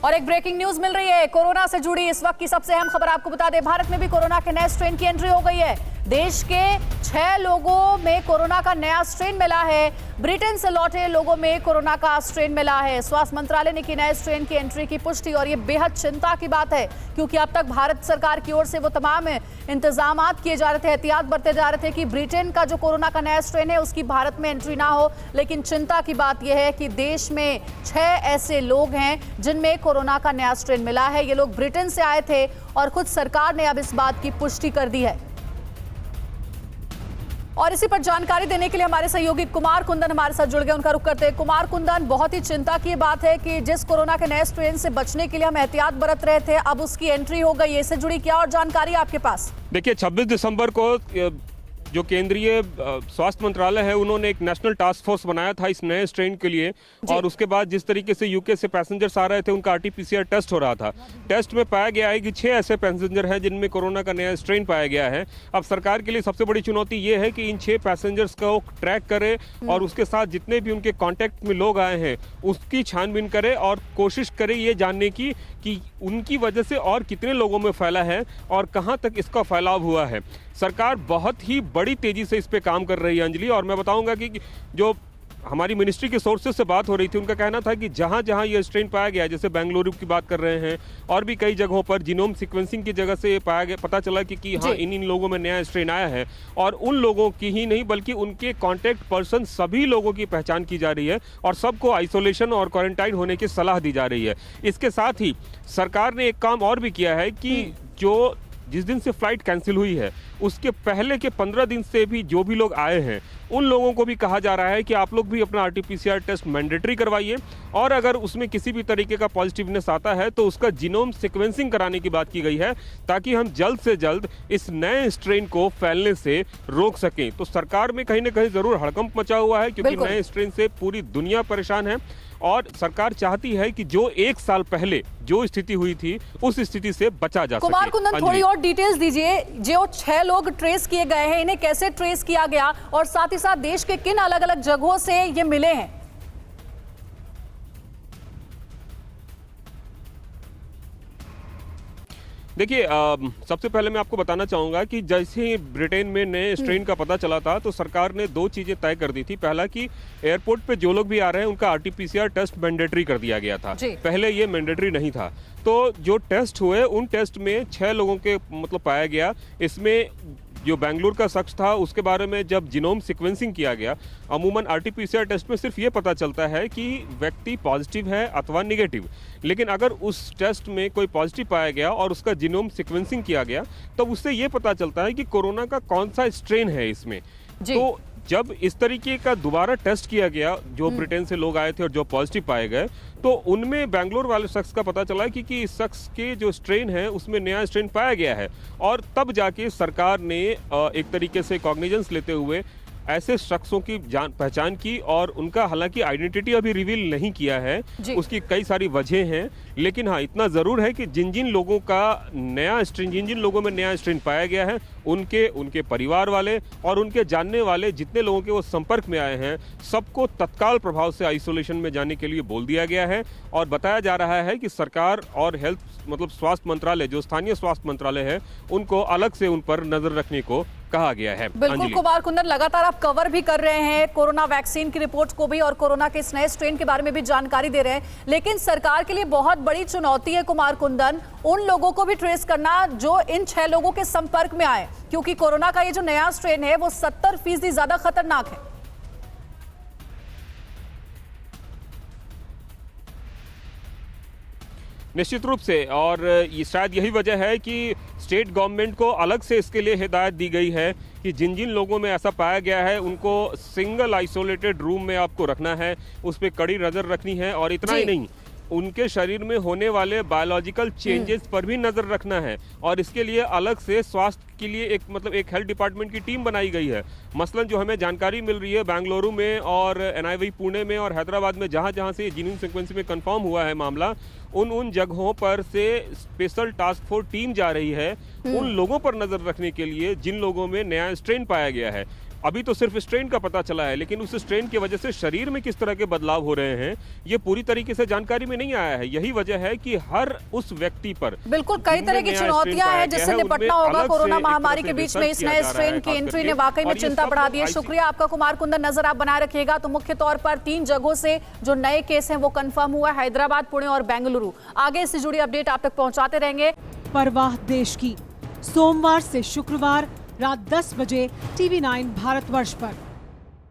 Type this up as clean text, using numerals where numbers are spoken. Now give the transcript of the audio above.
और एक breaking news मिल रही है कोरोना से जुड़ी। इस वक्त की सबसे अहम खबर आपको बता दें, भारत में भी कोरोना के नए स्ट्रेन की एंट्री हो गई है। देश के 6 लोगों में कोरोना का नया स्ट्रेन मिला है। ब्रिटेन से लौटे लोगों में कोरोना का स्ट्रेन मिला है। स्वास्थ्य मंत्रालय ने की नए स्ट्रेन की एंट्री की पुष्टि और ये बेहद चिंता की बात है, क्योंकि अब तक भारत सरकार की ओर से वो तमाम इंतजाम किए जा रहे थे, एहतियात बरते जा रहे थे कि ब्रिटेन का जो कोरोना का नया स्ट्रेन है उसकी भारत में एंट्री ना हो। लेकिन चिंता की बात यह है कि देश में 6 ऐसे लोग हैं जिनमें कोरोना का नया स्ट्रेन मिला है। ये लोग ब्रिटेन से आए थे और खुद सरकार ने अब इस बात की पुष्टि कर दी है। और इसी पर जानकारी देने के लिए हमारे सहयोगी कुमार कुंदन हमारे साथ जुड़ गए, उनका रुख करते हैं। कुमार कुंदन, बहुत ही चिंता की बात है कि जिस कोरोना के नए स्ट्रेन से बचने के लिए हम एहतियात बरत रहे थे, अब उसकी एंट्री हो गई है। इससे जुड़ी क्या और जानकारी आपके पास? देखिए, 26 दिसंबर को जो केंद्रीय स्वास्थ्य मंत्रालय है उन्होंने एक नेशनल टास्क फोर्स बनाया था इस नए स्ट्रेन के लिए, और उसके बाद जिस तरीके से यूके से पैसेंजर्स आ रहे थे उनका आरटीपीसीआर टेस्ट हो रहा था। टेस्ट में पाया गया है कि 6 ऐसे पैसेंजर हैं जिनमें कोरोना का नया स्ट्रेन पाया गया है। अब सरकार के लिए सबसे बड़ी चुनौती ये है कि इन 6 पैसेंजर्स को ट्रैक करे और उसके साथ जितने भी उनके कॉन्टैक्ट में लोग आए हैं उसकी छानबीन करे और कोशिश करे ये जानने की कि उनकी वजह से और कितने लोगों में फैला है और कहां तक इसका फैलाव हुआ है। सरकार बहुत ही बड़ी तेजी से इस पे काम कर रही है अंजलि, और मैं बताऊंगा कि जो हमारी मिनिस्ट्री के सोर्सेज से बात हो रही थी उनका कहना था कि जहां जहां ये स्ट्रेन पाया गया, जैसे बेंगलुरु की बात कर रहे हैं और भी कई जगहों पर जीनोम सीक्वेंसिंग की जगह से पाया गया, पता चला कि हाँ इन लोगों में नया स्ट्रेन आया है, और उन लोगों की ही नहीं बल्कि उनके कॉन्टैक्ट पर्सन सभी लोगों की पहचान की जा रही है और सबको आइसोलेशन और क्वारंटाइन होने की सलाह दी जा रही है। इसके साथ ही सरकार ने एक काम और भी किया है कि जो जिस दिन से फ्लाइट कैंसिल हुई है उसके पहले के 15 दिन से भी जो भी लोग आए हैं उन लोगों को भी कहा जा रहा है कि आप लोग भी अपना आरटीपीसीआर टेस्ट मैंडेटरी करवाइए, और अगर उसमें किसी भी तरीके का पॉजिटिवनेस आता है तो उसका जीनोम सीक्वेंसिंग कराने की बात की गई है, ताकि हम जल्द से जल्द इस नए स्ट्रेन को फैलने से रोक सकें। तो सरकार में कहीं ना कहीं जरूर हड़कंप मचा हुआ है, क्योंकि नए स्ट्रेन से पूरी दुनिया परेशान है और सरकार चाहती है कि जो 1 साल पहले जो स्थिति हुई थी उस स्थिति से बचा जा सके। कुमार कुंदन, थोड़ी और डिटेल्स दीजिए। जो 6 लोग ट्रेस किए गए हैं, इन्हें कैसे ट्रेस किया गया और साथ ही साथ देश के किन अलग अलग जगहों से ये मिले हैं? देखिए, सबसे पहले मैं आपको बताना चाहूँगा कि जैसे ही ब्रिटेन में नए स्ट्रेन का पता चला था तो सरकार ने 2 चीज़ें तय कर दी थी। पहला कि एयरपोर्ट पे जो लोग भी आ रहे हैं उनका आरटीपीसीआर टेस्ट मैंडेटरी कर दिया गया था। पहले ये मैंडेटरी नहीं था। तो जो टेस्ट हुए उन टेस्ट में 6 लोगों के मतलब पाया गया। इसमें जो बेंगलुरु का शख्स था उसके बारे में जब जीनोम सीक्वेंसिंग किया गया, अमूमन आरटीपीसीआर टेस्ट में सिर्फ ये पता चलता है कि व्यक्ति पॉजिटिव है अथवा निगेटिव, लेकिन अगर उस टेस्ट में कोई पॉजिटिव पाया गया और उसका जीनोम सीक्वेंसिंग किया गया तो उससे ये पता चलता है कि कोरोना का कौन सा स्ट्रेन है इसमें। तो जब इस तरीके का दोबारा टेस्ट किया गया, जो ब्रिटेन से लोग आए थे और जो पॉजिटिव पाए गए, तो उनमें बेंगलुरु वाले शख्स का पता चला कि इस शख्स के जो स्ट्रेन है उसमें नया स्ट्रेन पाया गया है, और तब जाके सरकार ने एक तरीके से कॉग्निजेंस लेते हुए ऐसे शख्सों की पहचान की, और उनका हालांकि आइडेंटिटी अभी रिवील नहीं किया है, उसकी कई सारी वजह हैं, लेकिन हाँ इतना जरूर है कि जिन जिन लोगों में नया स्ट्रेन पाया गया है उनके परिवार वाले और उनके जानने वाले जितने लोगों के वो संपर्क में आए हैं सबको तत्काल प्रभाव से आइसोलेशन में जाने के लिए बोल दिया गया है। और बताया जा रहा है कि सरकार और हेल्थ मतलब स्वास्थ्य मंत्रालय, जो स्थानीय स्वास्थ्य मंत्रालय है, उनको अलग से उन पर नजर रखने को कहा गया है। बिल्कुल कुमार कुंदन, लगातार आप कवर भी कर रहे हैं कोरोना वैक्सीन की रिपोर्ट को भी और कोरोना के इस नए स्ट्रेन के बारे में भी जानकारी दे रहे हैं, लेकिन सरकार के लिए बहुत बड़ी चुनौती है कुमार कुंदन उन लोगों को भी ट्रेस करना जो इन 6 लोगों के संपर्क में आए, क्योंकि कोरोना का ये जो नया स्ट्रेन है वो 70% ज्यादा खतरनाक है। निश्चित रूप से, और ये शायद यही वजह है कि स्टेट गवर्नमेंट को अलग से इसके लिए हिदायत दी गई है कि जिन जिन लोगों में ऐसा पाया गया है उनको सिंगल आइसोलेटेड रूम में आपको रखना है, उस पर कड़ी नजर रखनी है, और इतना ही नहीं, उनके शरीर में होने वाले बायोलॉजिकल चेंजेस पर भी नजर रखना है, और इसके लिए अलग से स्वास्थ्य के लिए एक हेल्थ डिपार्टमेंट की टीम बनाई गई है। मसलन जो हमें जानकारी मिल रही है बेंगलुरु में और NIV पुणे में और हैदराबाद में, जहां जहां से जीनोम सीक्वेंसिंग में कंफर्म हुआ है मामला, उन जगहों पर से स्पेशल टास्क फोर्स टीम जा रही है उन लोगों पर नजर रखने के लिए जिन लोगों में नया स्ट्रेन पाया गया है। अभी तो सिर्फ स्ट्रेन का पता चला है, लेकिन उस स्ट्रेन की वजह से शरीर में किस तरह के बदलाव हो रहे हैं ये पूरी तरीके से जानकारी में नहीं आया है। यही वजह है कि हर उस व्यक्ति पर बिल्कुल कई तरह की चुनौतियां हैं जिससे निपटना होगा कोरोना महामारी के बीच में। इस नए स्ट्रेन की एंट्री ने वाकई में चिंता बढ़ा दी है। शुक्रिया आपका कुमार कुंदन, नजर आप बनाए रखिएगा। तो मुख्य तौर पर 3 जगहों से जो नए केस हैं वो कंफर्म हुआ, हैदराबाद, पुणे और बेंगलुरु। आगे इससे जुड़ी अपडेट आप तक पहुंचाते रहेंगे। परवाह देश की, सोमवार से शुक्रवार रात 10 बजे TV9 भारतवर्ष पर।